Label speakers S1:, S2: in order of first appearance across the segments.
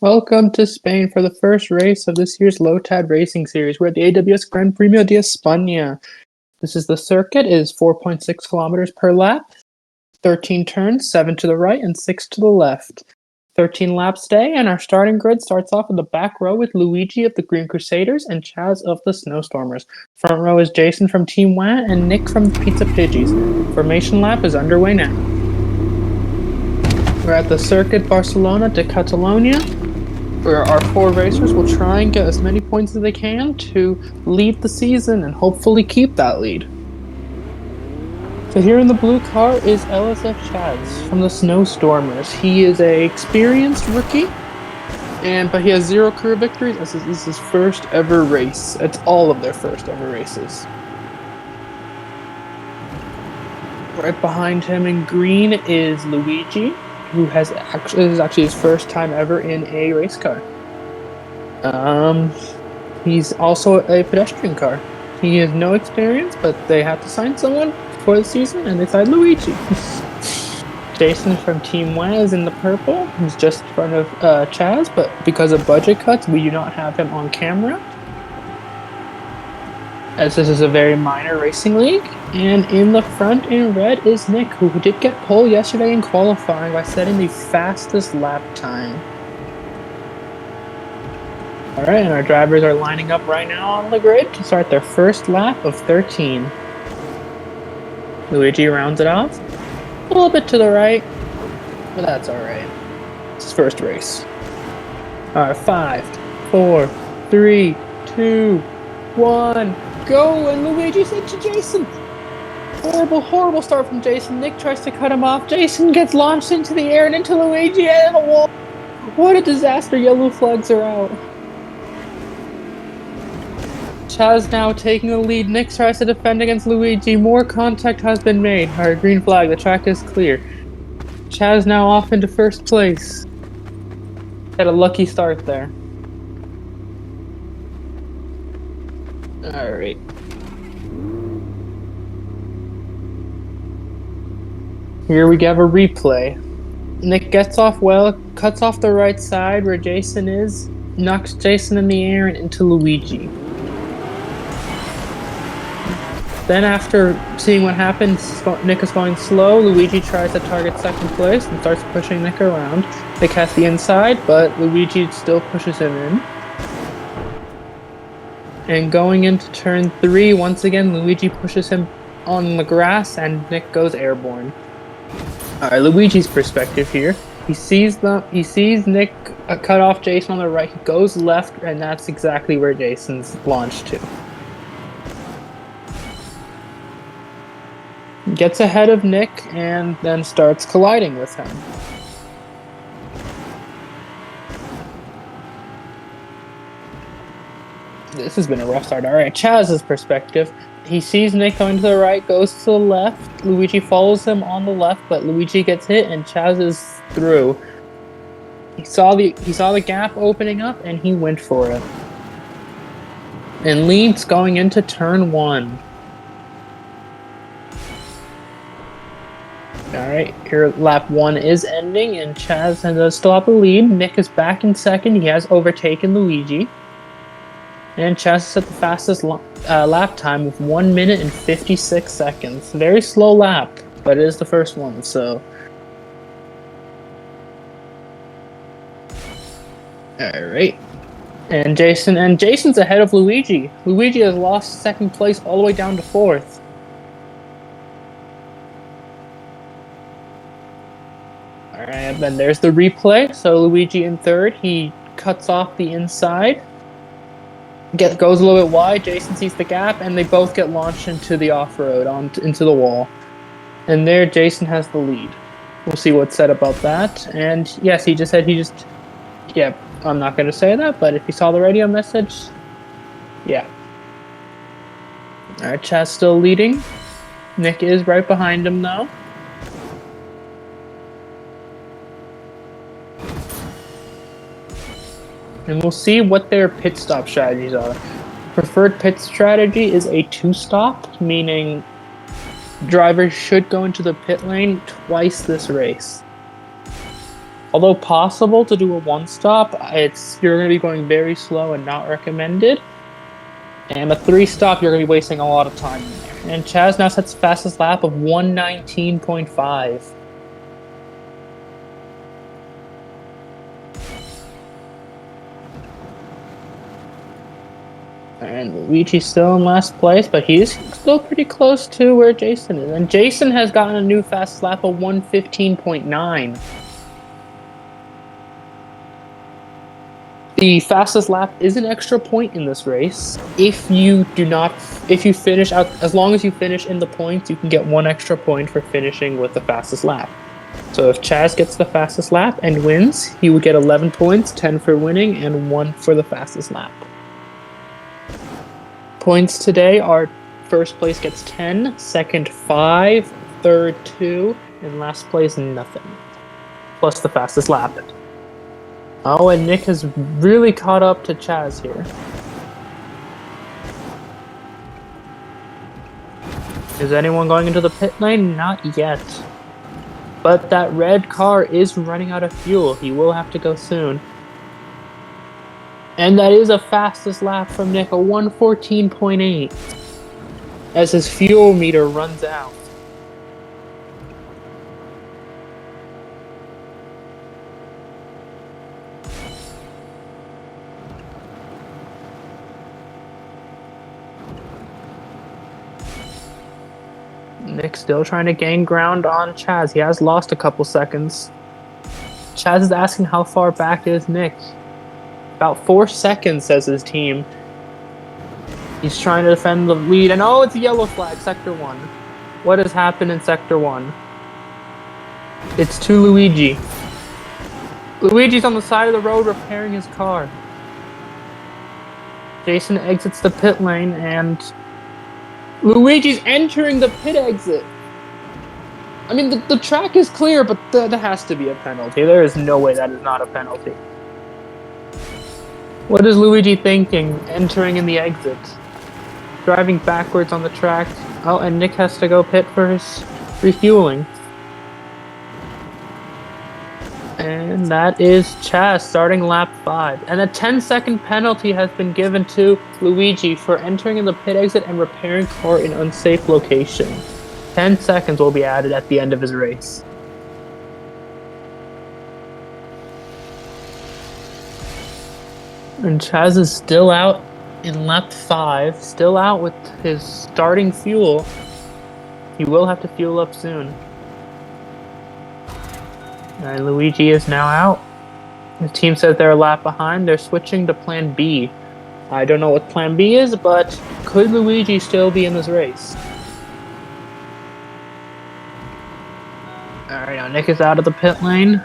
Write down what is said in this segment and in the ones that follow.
S1: Welcome to Spain for the first race of this year's Lotad Racing Series. We're at the AWS Gran Premio de España. This is the circuit. It is 4.6 kilometers per lap, 13 turns, 7 to the right and 6 to the left. 13 laps today, and our starting grid starts off in the back row with Luigi of the Green Crusaders and Chaz of the Snowstormers. Front row is Jason from Team WAN and Nick from the Pizza Pidgeys. Formation lap is underway now. We're at the Circuit Barcelona de Catalunya, where our four racers will try and get as many points as they can to lead the season and hopefully keep that lead. So here in the blue car is LSF Chaz from the Snowstormers. He is an experienced rookie, but he has 0 career victories. This is his first ever race. It's all of their first ever races. Right behind him in green is Luigi, who is actually his first time ever in a race car. He's also a pedestrian car. He has no experience, but they had to sign someone for the season, and they signed Luigi. Jason from Team WAN is in the purple. He's just in front of Chaz, but because of budget cuts, we do not have him on camera, as this is a very minor racing league. And in the front in red is Nick, who did get pole yesterday in qualifying by setting the fastest lap time. Alright, and our drivers are lining up right now on the grid to start their first lap of 13. Luigi rounds it off. A little bit to the right, but that's alright. It's his first race. Alright, 5, 4, 3, 2, 1, go! And Luigi's into Jason! Horrible start from Jason. Nick tries to cut him off. Jason gets launched into the air and into Luigi and the wall. What a disaster. Yellow flags are out. Chaz now taking the lead. Nick tries to defend against Luigi. More contact has been made. Alright, green flag. The track is clear. Chaz now off into first place. Had a lucky start there. Alright. Here we have a replay. Nick gets off well, cuts off the right side where Jason is, knocks Jason in the air and into Luigi. Then after seeing what happens, Nick is going slow. Luigi tries to target second place and starts pushing Nick around. Nick has the inside, but Luigi still pushes him in. And going into turn 3, once again, Luigi pushes him on the grass and Nick goes airborne. Alright, Luigi's perspective here. He sees Nick cut off Jason on the right. He goes left, and that's exactly where Jason's launched to. Gets ahead of Nick and then starts colliding with him. This has been a rough start. Alright, Chaz's perspective. He sees Nick going to the right, goes to the left. Luigi follows him on the left, but Luigi gets hit and Chaz is through. He saw the gap opening up and he went for it. And leads going into turn 1. Alright, here lap 1 is ending and Chaz does still have the lead. Nick is back in second. He has overtaken Luigi. And Chaz is at the fastest lap time of 1 minute and 56 seconds. Very slow lap, but it is the first one, so. Alright. And Jason's ahead of Luigi. Luigi has lost second place all the way down to 4th. Alright, and then there's the replay. So Luigi in 3rd, he cuts off the inside. Goes a little bit wide, Jason sees the gap, and they both get launched into the off-road, into the wall. And there, Jason has the lead. We'll see what's said about that. And yes, he just said yeah, I'm not going to say that, but if you saw the radio message, yeah. Alright, Chaz still leading. Nick is right behind him, though. And we'll see what their pit stop strategies are. Preferred pit strategy is a 2-stop, meaning drivers should go into the pit lane twice this race. Although possible to do a one-stop, you're going to be going very slow and not recommended. And a three-stop, you're going to be wasting a lot of time in there. And Chaz now sets fastest lap of 119.5. And Luigi's still in last place, but he's still pretty close to where Jason is. And Jason has gotten a new fast lap of 115.9. The fastest lap is an extra point in this race. If you finish out, as long as you finish in the points, you can get 1 extra point for finishing with the fastest lap. So if Chaz gets the fastest lap and wins, he would get 11 points, 10 for winning, and 1 for the fastest lap. Points today are first place gets 10, second 5, third 2, and last place nothing. Plus the fastest lap. Oh, and Nick has really caught up to Chaz here. Is anyone going into the pit lane? Not yet. But that red car is running out of fuel. He will have to go soon. And that is a fastest lap from Nick, a 114.8, as his fuel meter runs out. Nick still trying to gain ground on Chaz. He has lost a couple seconds. Chaz is asking how far back is Nick. About 4 seconds, says his team. He's trying to defend the lead, and oh, it's a yellow flag, Sector 1. What has happened in Sector 1? It's to Luigi. Luigi's on the side of the road repairing his car. Jason exits the pit lane, and Luigi's entering the pit exit. I mean, the track is clear, but that has to be a penalty. There is no way that is not a penalty. What is Luigi thinking, entering in the exit? Driving backwards on the track. Oh, and Nick has to go pit for his refueling. And that is Chaz starting lap 5. And a 10-second penalty has been given to Luigi for entering in the pit exit and repairing car in unsafe location. 10 seconds will be added at the end of his race. And Chaz is still out in lap 5, still out with his starting fuel. He will have to fuel up soon. And Luigi is now out. The team says they're a lap behind. They're switching to plan B. I don't know what plan B is, but could Luigi still be in this race? Alright, now Nick is out of the pit lane,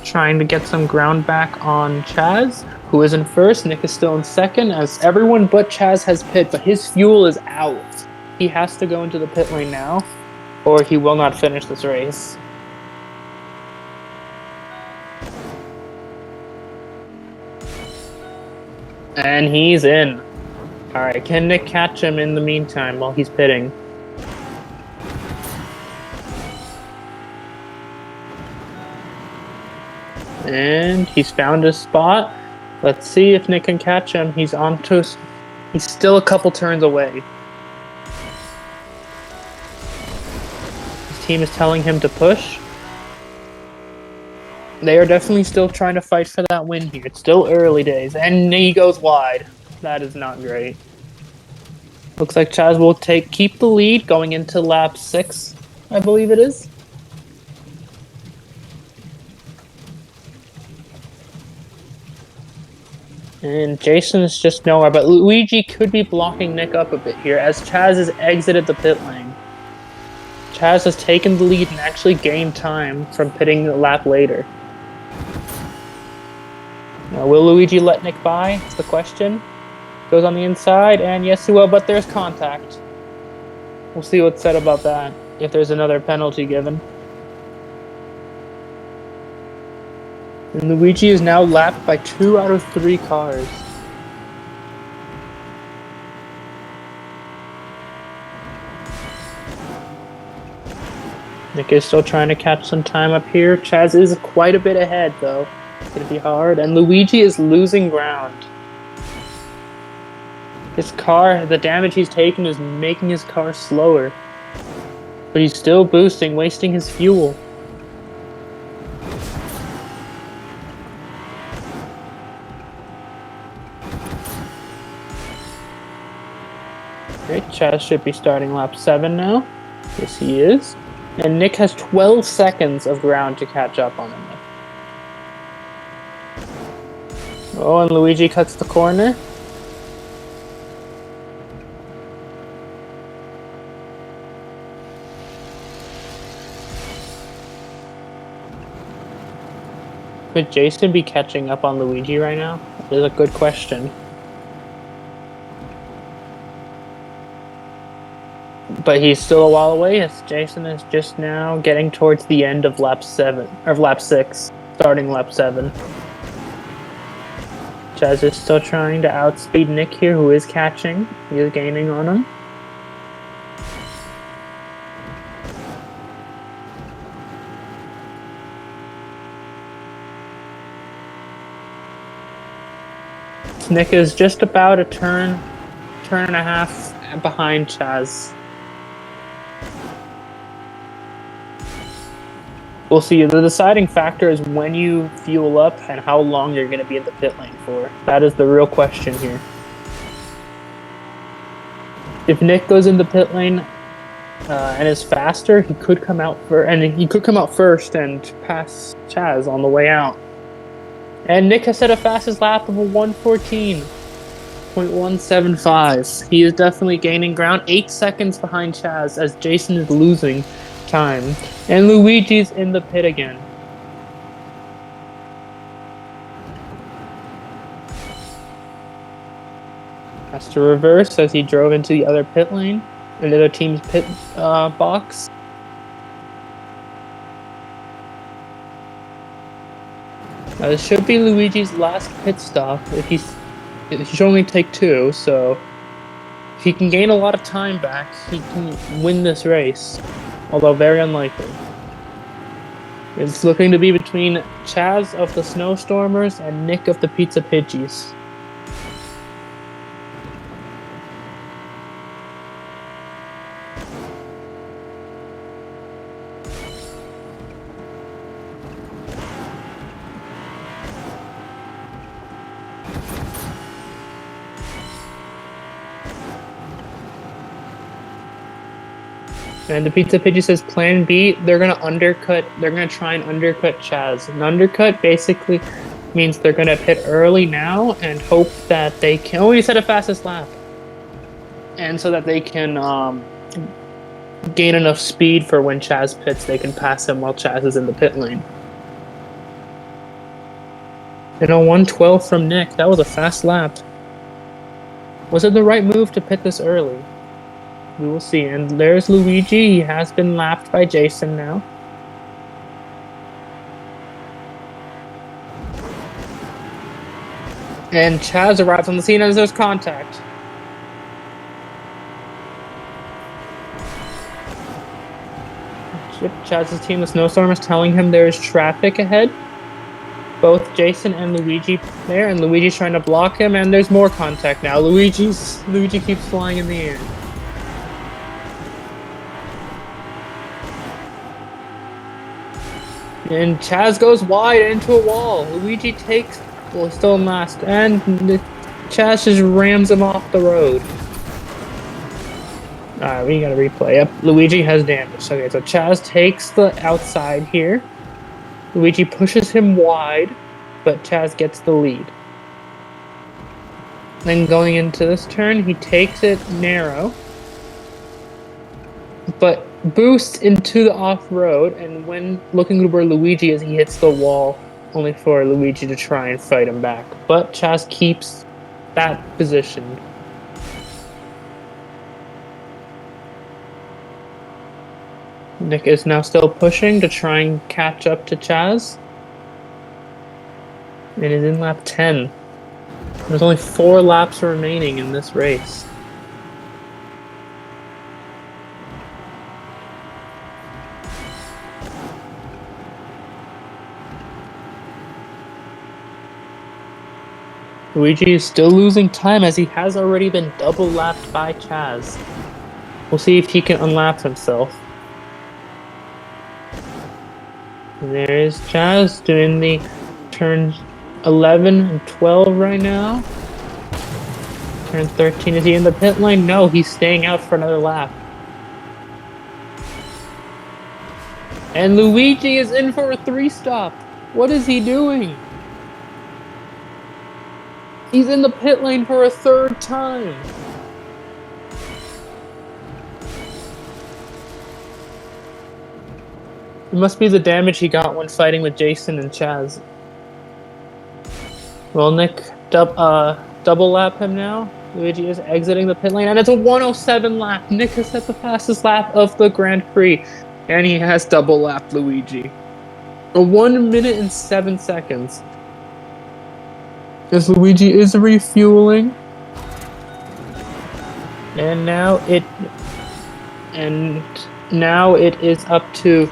S1: trying to get some ground back on Chaz, who is in first. Nick is still in second, as everyone but Chaz has pit, but his fuel is out. He has to go into the pit lane now, or he will not finish this race. And he's in. Alright, can Nick catch him in the meantime while he's pitting? And he's found his spot. Let's see if Nick can catch him. He's still a couple turns away. His team is telling him to push. They are definitely still trying to fight for that win here. It's still early days, and he goes wide. That is not great. Looks like Chaz will keep the lead going into lap 6, I believe it is. And Jason is just nowhere, but Luigi could be blocking Nick up a bit here as Chaz has exited the pit lane. Chaz has taken the lead and actually gained time from pitting a lap later. Now, will Luigi let Nick by? That's the question. Goes on the inside, and yes he will, but there's contact. We'll see what's said about that, if there's another penalty given. And Luigi is now lapped by 2 out of 3 cars. Nick is still trying to catch some time up here. Chaz is quite a bit ahead, though. It's going to be hard. And Luigi is losing ground. His car, the damage he's taken is making his car slower. But he's still boosting, wasting his fuel. Okay, Chaz should be starting lap 7 now. Yes, he is. And Nick has 12 seconds of ground to catch up on him. Oh, and Luigi cuts the corner. Could Jason be catching up on Luigi right now? That is a good question. But he's still a while away as Jason is just now getting towards the end of lap 6, starting lap 7. Chaz is still trying to outspeed Nick here, who is catching. He is gaining on him. Nick is just about a turn and a half behind Chaz. We'll see. The deciding factor is when you fuel up and how long you're going to be in the pit lane for. That is the real question here. If Nick goes in the pit lane and is faster, he could come out first and pass Chaz on the way out. And Nick has set a fastest lap of a 1:14.175. He is definitely gaining ground, 8 seconds behind Chaz as Jason is losing time. And Luigi's in the pit again. Has to reverse as he drove into the other pit lane, the other team's pit box. This should be Luigi's last pit stop. He should only take 2, so if he can gain a lot of time back, he can win this race, although very unlikely. It's looking to be between Chaz of the Snowstormers and Nick of the Pizza Pidgeys. And the Pizza Pidgey says plan B, they're going to try and undercut Chaz. An undercut basically means they're going to pit early now and hope that they can only set a fastest lap. And so that they can gain enough speed for when Chaz pits, they can pass him while Chaz is in the pit lane. And a 1:12 from Nick, that was a fast lap. Was it the right move to pit this early? We will see. And there's Luigi. He has been lapped by Jason now. And Chaz arrives on the scene as there's contact. Chaz's team, the Snowstorm, is telling him there is traffic ahead. Both Jason and Luigi there, and Luigi's trying to block him, and there's more contact now. Luigi keeps flying in the air. And Chaz goes wide into a wall. Luigi takes, well, he's still in last, and Chaz just rams him off the road. Alright, we gotta replay. Yep, Luigi has damage. Okay, so Chaz takes the outside here. Luigi pushes him wide, but Chaz gets the lead. Then going into this turn, he takes it narrow, but boosts into the off-road, and when looking where Luigi is, he hits the wall, only for Luigi to try and fight him back. But Chaz keeps that position. Nick is now still pushing to try and catch up to Chaz. And is in lap 10. There's only 4 laps remaining in this race. Luigi is still losing time as he has already been double lapped by Chaz. We'll see if he can unlap himself. There is Chaz doing the turn 11 and 12 right now. Turn 13, is he in the pit lane? No, he's staying out for another lap. And Luigi is in for a 3-stop. What is he doing? He's in the pit lane for a 3rd time. It must be the damage he got when fighting with Jason and Chaz. Will Nick double lap him now? Luigi is exiting the pit lane, and it's a 107 lap. Nick has set the fastest lap of the Grand Prix, and he has double lapped Luigi. A 1 minute and 7 seconds. As Luigi is refueling. And now it is up to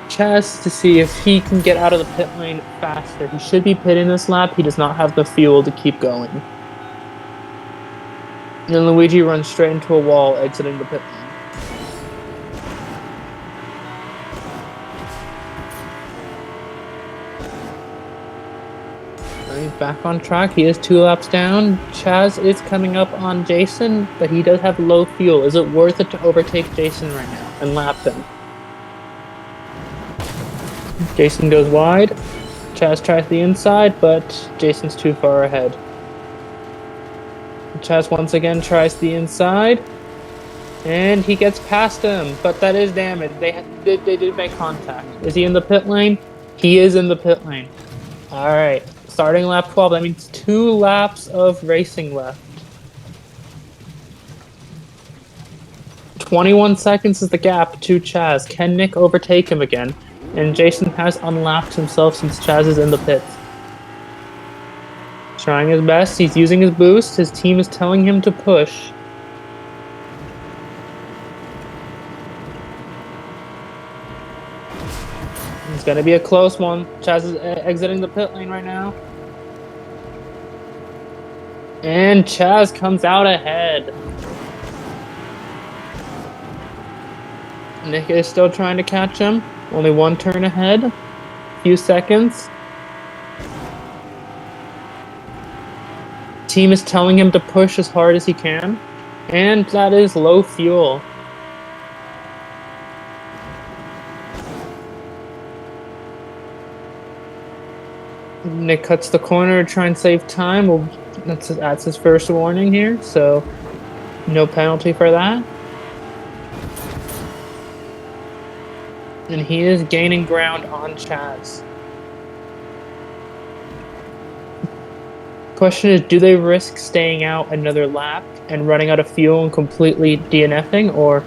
S1: Chaz to see if he can get out of the pit lane faster. He should be pitting this lap. He does not have the fuel to keep going. And then Luigi runs straight into a wall, exiting the pit lane. He's back on track. He is 2 laps down. Chaz is coming up on Jason, but he does have low fuel. Is it worth it to overtake Jason right now and lap him? Jason goes wide. Chaz tries the inside, but Jason's too far ahead. Chaz once again tries the inside, and he gets past him, but that is damage. They did make contact. Is he in the pit lane? He is in the pit lane. All right, starting lap 12. That means 2 laps of racing left. 21 seconds is the gap to Chaz. Can Nick overtake him again? And Jason has unlapped himself since Chaz is in the pits. Trying his best. He's using his boost. His team is telling him to push. It's going to be a close one. Chaz is exiting the pit lane right now. And Chaz comes out ahead. Nick is still trying to catch him. Only 1 turn ahead. A few seconds. Team is telling him to push as hard as he can. And that is low fuel. Nick cuts the corner to try and save time. Well, that's his first warning here, so no penalty for that. And he is gaining ground on Chaz. Question is, do they risk staying out another lap and running out of fuel and completely DNFing, or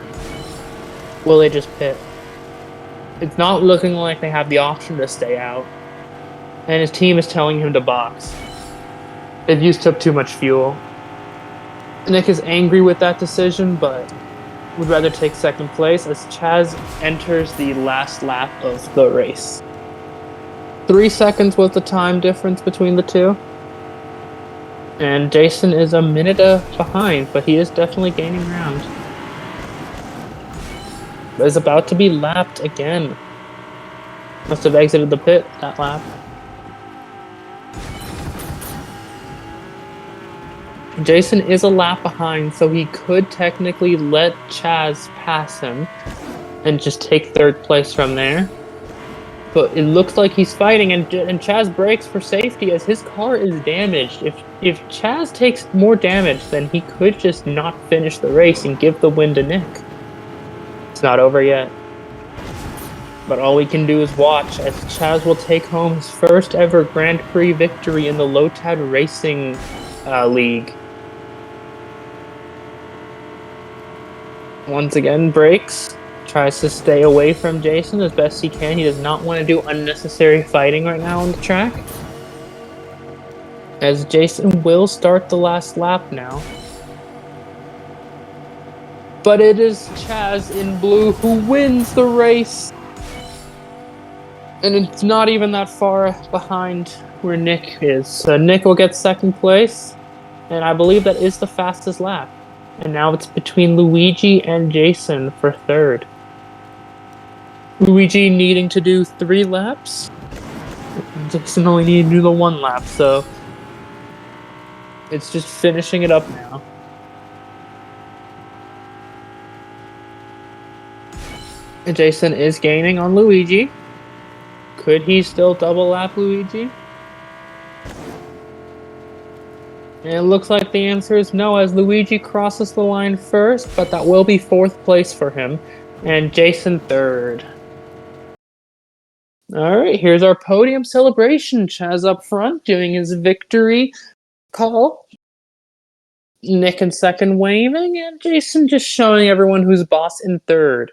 S1: will they just pit? It's not looking like they have the option to stay out. And his team is telling him to box. They've used up too much fuel. Nick is angry with that decision, but would rather take 2nd place as Chaz enters the last lap of the race. 3 seconds was the time difference between the two. And Jason is a minute behind, but he is definitely gaining ground. But is about to be lapped again. Must have exited the pit that lap. Jason is a lap behind, so he could technically let Chaz pass him and just take 3rd place from there. But it looks like he's fighting, and Chaz brakes for safety as his car is damaged. If Chaz takes more damage, then he could just not finish the race and give the win to Nick. It's not over yet. But all we can do is watch as Chaz will take home his first ever Grand Prix victory in the Lotad Racing League. Once again, brakes. Tries to stay away from Jason as best he can. He does not want to do unnecessary fighting right now on the track. As Jason will start the last lap now. But it is Chaz in blue who wins the race. And it's not even that far behind where Nick is. So Nick will get second place, and I believe that is the fastest lap. And now it's between Luigi and Jason for third. Luigi needing to do 3 laps. Jason only needed to do the 1 lap, so it's just finishing it up now. And Jason is gaining on Luigi. Could he still double lap Luigi? And it looks like the answer is no, as Luigi crosses the line first, but that will be 4th place for him. And Jason 3rd. Alright, here's our podium celebration. Chaz up front doing his victory call. Nick in 2nd waving, and Jason just showing everyone who's boss in 3rd.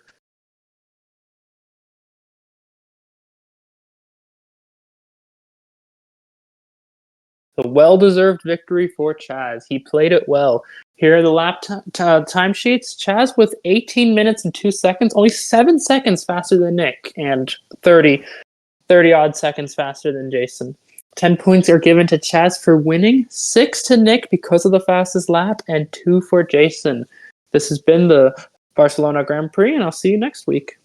S1: A well-deserved victory for Chaz. He played it well. Here are the lap timesheets. Chaz with 18 minutes and 2 seconds, only 7 seconds faster than Nick, and 30-odd seconds faster than Jason. 10 points are given to Chaz for winning, 6 to Nick because of the fastest lap, and 2 for Jason. This has been the Barcelona Grand Prix, and I'll see you next week.